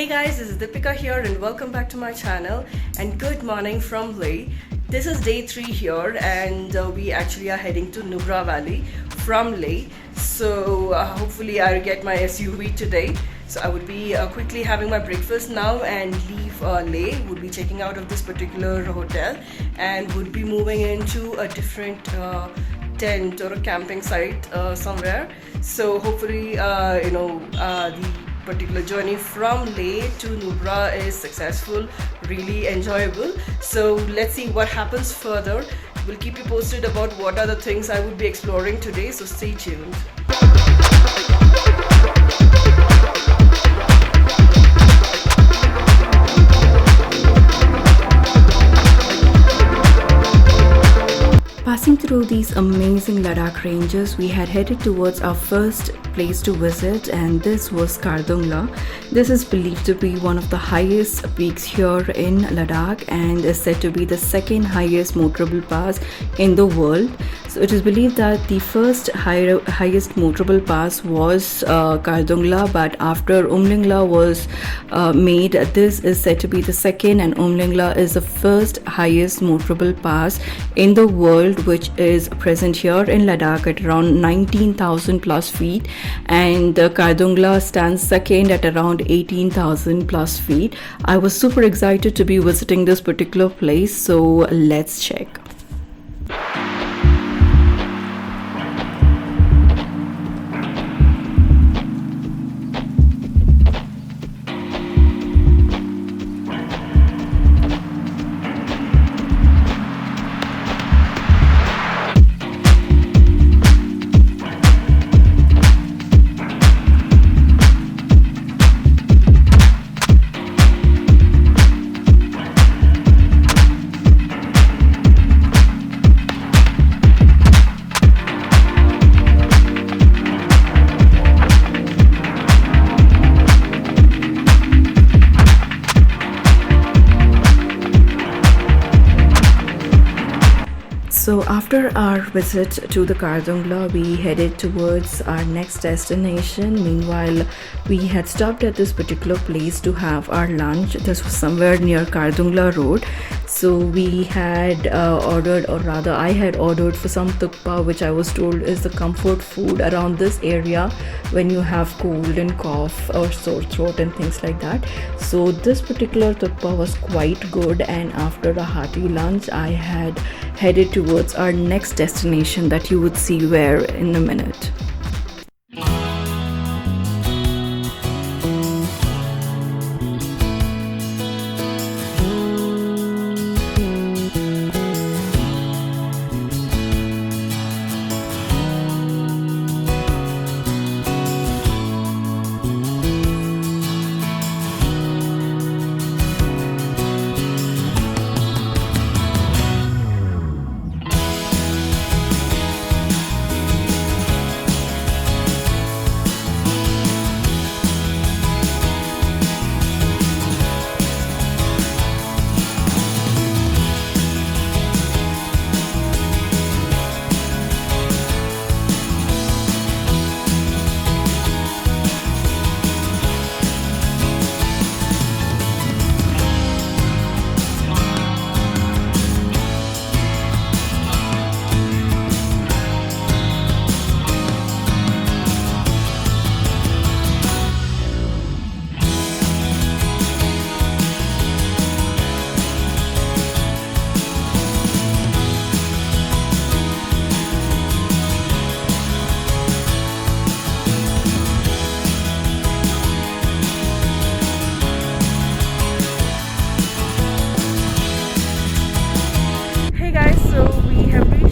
Hey guys, this is Deepika here and welcome back to my channel and good morning from Leh. This is day 3 here and we actually are heading to Nubra Valley from Leh. So hopefully I'll get my SUV today. So I would be quickly having my breakfast now and leave Leh. Would be checking out of this particular hotel and would be moving into a different tent or a camping site somewhere. So hopefully the particular journey from Leh to Nubra is successful, really enjoyable. So let's see what happens further. We'll keep you posted about what are the things I would be exploring today, so stay tuned. Passing through these amazing Ladakh ranges, we had headed towards our first place to visit, and this was Khardung. This is believed to be one of the highest peaks here in Ladakh and is said to be the second highest motorable pass in the world. So it is believed that the first highest motorable pass was Khardung, but after Umlingla was made, this is said to be the second, and Umlingla is the first highest motorable pass in the world, which is present here in Ladakh at around 19,000 plus feet, and Khardung stands second at around 18,000 plus feet. I was super excited to be visiting this particular place, so let's check. So after our visit to the Khardung, we headed towards our next destination. Meanwhile, we had stopped at this particular place to have our lunch. This was somewhere near Khardung Road. So we had ordered, or rather I had ordered for some tukpa, which I was told is the comfort food around this area when you have cold and cough or sore throat and things like that. So this particular tukpa was quite good, and after a hearty lunch I had headed towards our next destination that you would see where in a minute.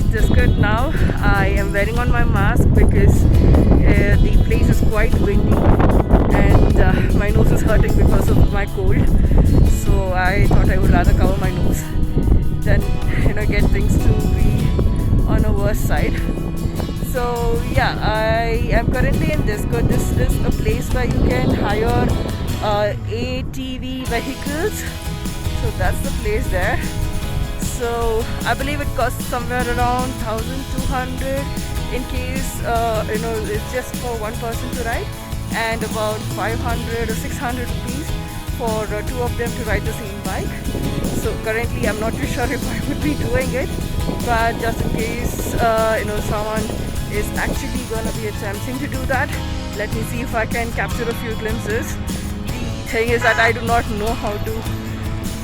Diskit now. I am wearing on my mask because the place is quite windy and my nose is hurting because of my cold. So I thought I would rather cover my nose than get things to be on a worse side. So yeah, I am currently in Diskit. This is a place where you can hire ATV vehicles. So that's the place there. So I believe it costs somewhere around 1,200 in case it's just for one person to ride, and about 500 or 600 rupees for two of them to ride the same bike. So currently I'm not too sure if I would be doing it, but just in case someone is actually gonna be attempting to do that, let me see if I can capture a few glimpses. The thing is that I do not know how to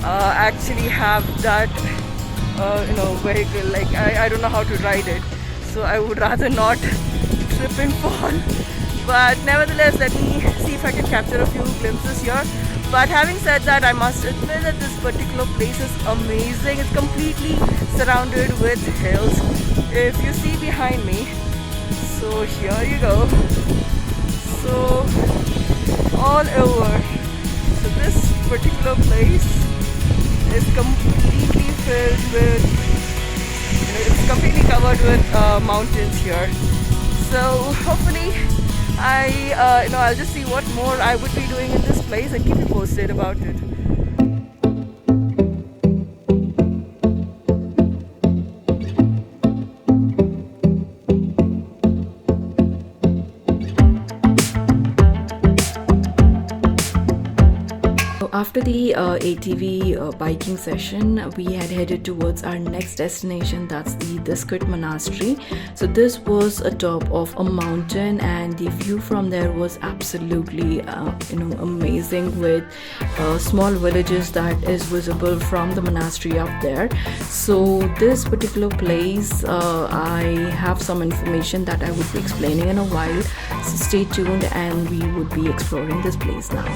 actually have that vehicle. Like I don't know how to ride it, so I would rather not trip and fall. But nevertheless, let me see if I can capture a few glimpses here. But having said that, I must admit that this particular place is amazing. It's completely surrounded with hills, if you see behind me. So here you go. So all over. So this particular place is completely filled with, it's completely covered with mountains here. So hopefully I'll just see what more I would be doing in this place and keep you posted about it. After the ATV biking session, we had headed towards our next destination, that's the Diskit monastery. So this was atop of a mountain, and the view from there was absolutely amazing, with small villages that is visible from the monastery up there. So this particular place, I have some information that I would be explaining in a while, so stay tuned and we would be exploring this place now.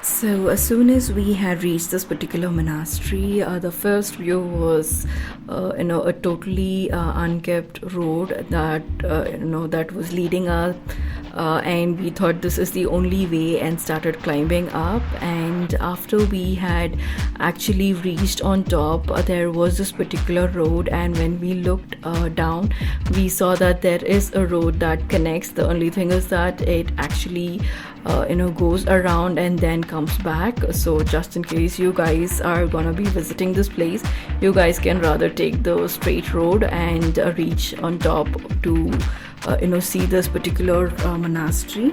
So as soon as we had reached this particular monastery, the first view was a totally unkept road that was leading up, and we thought this is the only way and started climbing up. And after we had actually reached on top, there was this particular road, and when we looked down, we saw that there is a road that connects. The only thing is that it actually goes around and then comes back. So just in case you guys are gonna be visiting this place, you guys can rather take the straight road and reach on top to see this particular monastery.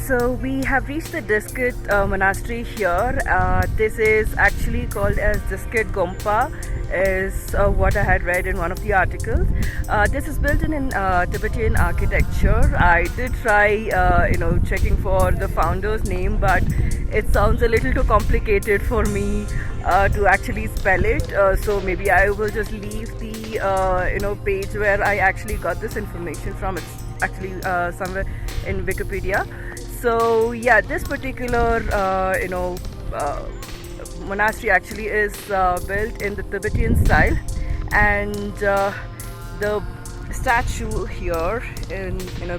So we have reached the Diskit monastery here. This is actually called as Diskit Gompa, is what I had read in one of the articles. This is built in Tibetan architecture. I did try checking for the founder's name, but it sounds a little too complicated for me to actually spell it. So maybe I will just leave the page where I actually got this information from. It's actually somewhere in Wikipedia. So yeah, this particular monastery actually is built in the Tibetan style, and the statue here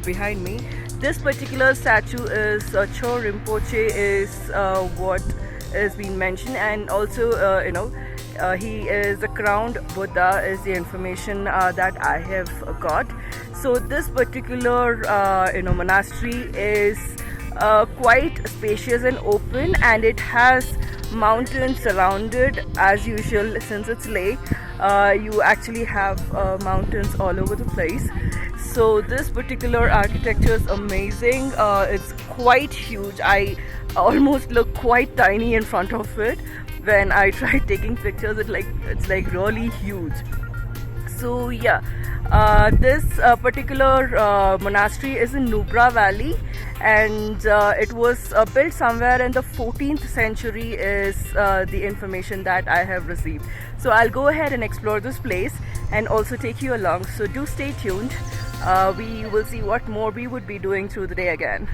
behind me, this particular statue is Cho Rinpoche is what is being mentioned, and also he is a crowned Buddha is the information that I have got. So this particular monastery is quite spacious and open, and it has mountains surrounded as usual. Since it's Leh, you actually have mountains all over the place. So this particular architecture is amazing. It's quite huge. I almost look quite tiny in front of it when I tried taking pictures. It's like really huge. So yeah, this particular monastery is in Nubra Valley, and it was built somewhere in the 14th century is the information that I have received. So I'll go ahead and explore this place and also take you along. So do stay tuned. We will see what more we would be doing through the day again.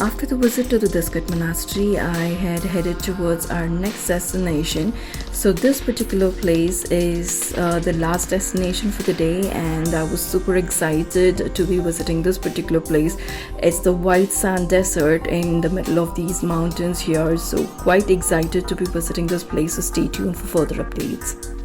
After the visit to the Diskit monastery, I had headed towards our next destination. So this particular place is the last destination for the day, and I was super excited to be visiting this particular place. It's the white sand desert in the middle of these mountains here, so quite excited to be visiting this place, so stay tuned for further updates.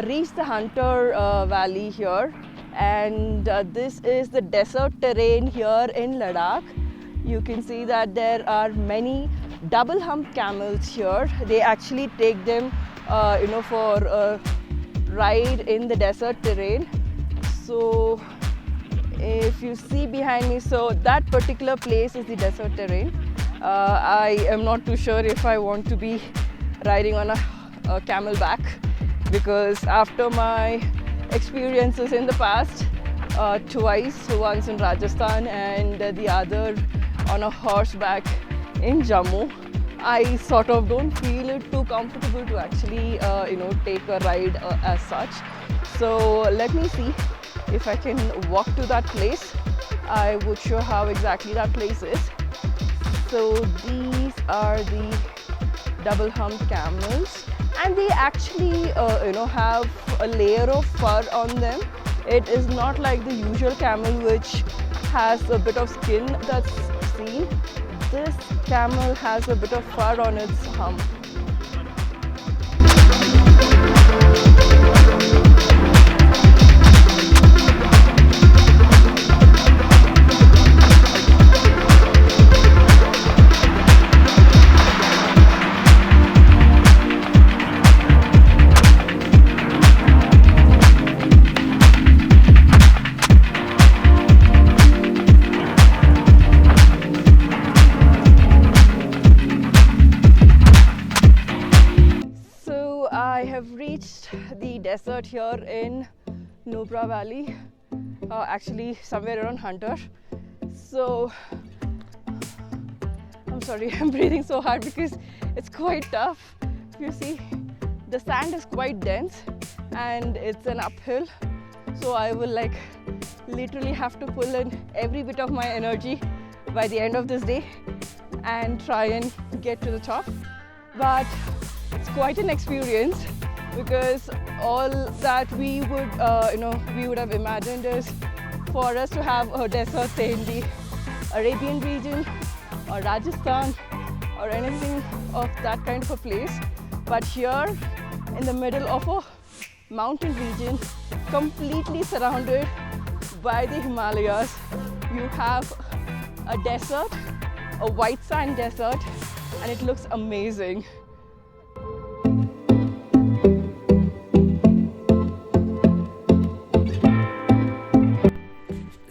Reached the Hunter Valley here, and this is the desert terrain here in Ladakh. You can see that there are many double hump camels here. They actually take them for a ride in the desert terrain. So if you see behind me, so that particular place is the desert terrain. I am not too sure if I want to be riding on a camelback, because after my experiences in the past, twice, once in Rajasthan and the other on a horseback in Jammu, I sort of don't feel it too comfortable to actually take a ride as such. So let me see if I can walk to that place. I would show how exactly that place is. So these are the double hump camels, and they actually have a layer of fur on them. It is not like the usual camel which has a bit of skin that's seen. This camel has a bit of fur on its hump. The desert here in Nubra Valley, actually somewhere around Hunter. So I'm sorry, I'm breathing so hard because it's quite tough. You see, the sand is quite dense and it's an uphill, so I will like literally have to pull in every bit of my energy by the end of this day and try and get to the top. But it's quite an experience, because all that we would we would have imagined is for us to have a desert, say in the Arabian region or Rajasthan or anything of that kind of a place. But here in the middle of a mountain region, completely surrounded by the Himalayas, you have a desert, a white sand desert, and it looks amazing.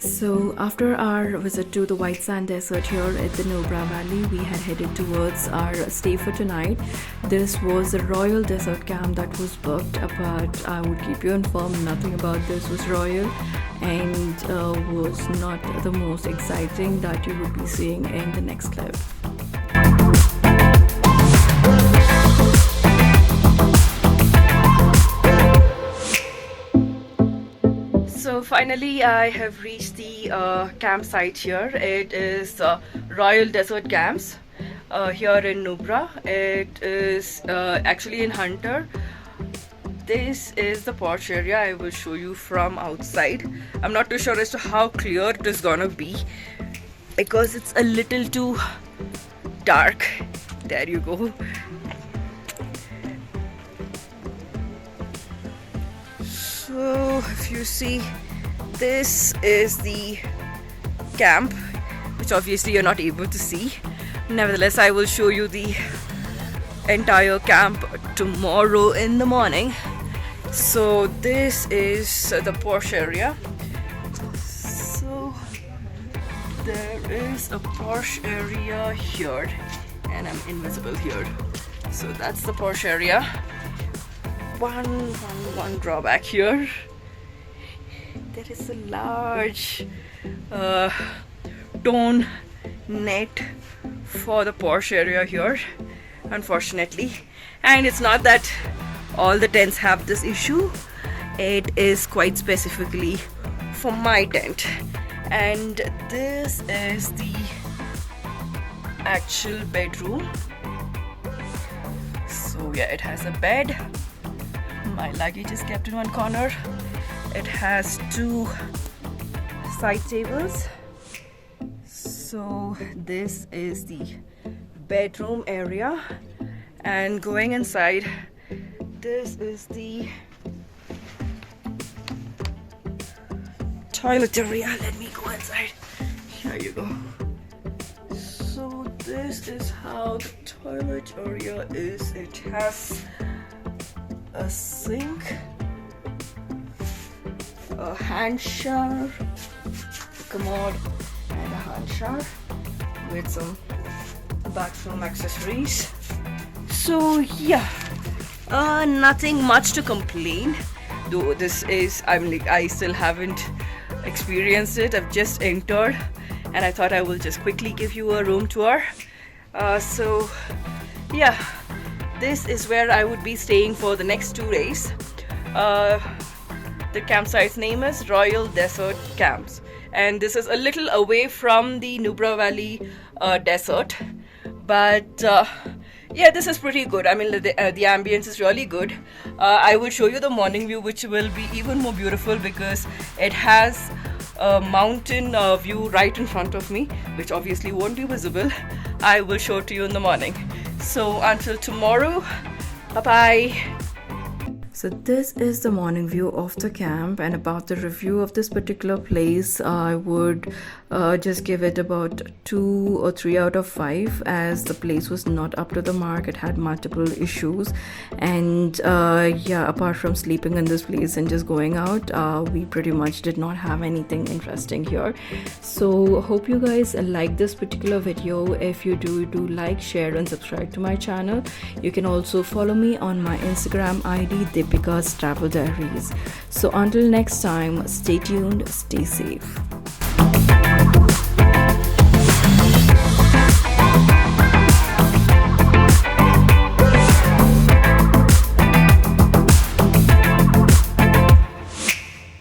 So after our visit to the white sand desert here at the Nubra Valley, we had headed towards our stay for tonight. This was a royal desert camp that was booked, but I would keep you informed, nothing about this was royal and was not the most exciting that you would be seeing in the next clip. So finally I have reached the campsite here. It is Royal Desert Camps here in Nubra. It is actually in Hunter. This is the porch area. I will show you from outside. I'm not too sure as to how clear it is gonna be because it's a little too dark. There you go. So if you see, this is the camp, which obviously you're not able to see. Nevertheless, I will show you the entire camp tomorrow in the morning. So this is the porch area. So there is a porch area here, and I'm invisible here. So that's the porch area. One drawback here. There is a large torn net for the porch area here, unfortunately. And it's not that all the tents have this issue. It is quite specifically for my tent. And this is the actual bedroom. So yeah, it has a bed. My luggage is kept in one corner. It has two side tables. So this is the bedroom area, and going inside, this is the toilet area. Let me go inside. Here you go. So this is how the toilet area is. It has a sink, a hand shower, commode, and a hand shower with some bathroom accessories. So yeah, nothing much to complain, though this is, I still haven't experienced it. I've just entered and I thought I will just quickly give you a room tour. So yeah, this is where I would be staying for the next 2 days. The campsite's name is Royal Desert Camps, and this is a little away from the Nubra Valley desert, but yeah, this is pretty good. I mean, the ambience is really good. I will show you the morning view, which will be even more beautiful because it has a mountain view right in front of me, which obviously won't be visible. I will show it to you in the morning. So until tomorrow, bye bye. So this is the morning view of the camp, and about the review of this particular place, I would just give it about 2 or 3 out of 5, as the place was not up to the mark. It had multiple issues, and yeah, apart from sleeping in this place and just going out, we pretty much did not have anything interesting here. So hope you guys like this particular video. If you do like, share and subscribe to my channel. You can also follow me on my Instagram ID, Deepika's Travel Diaries. So until next time, stay tuned, stay safe.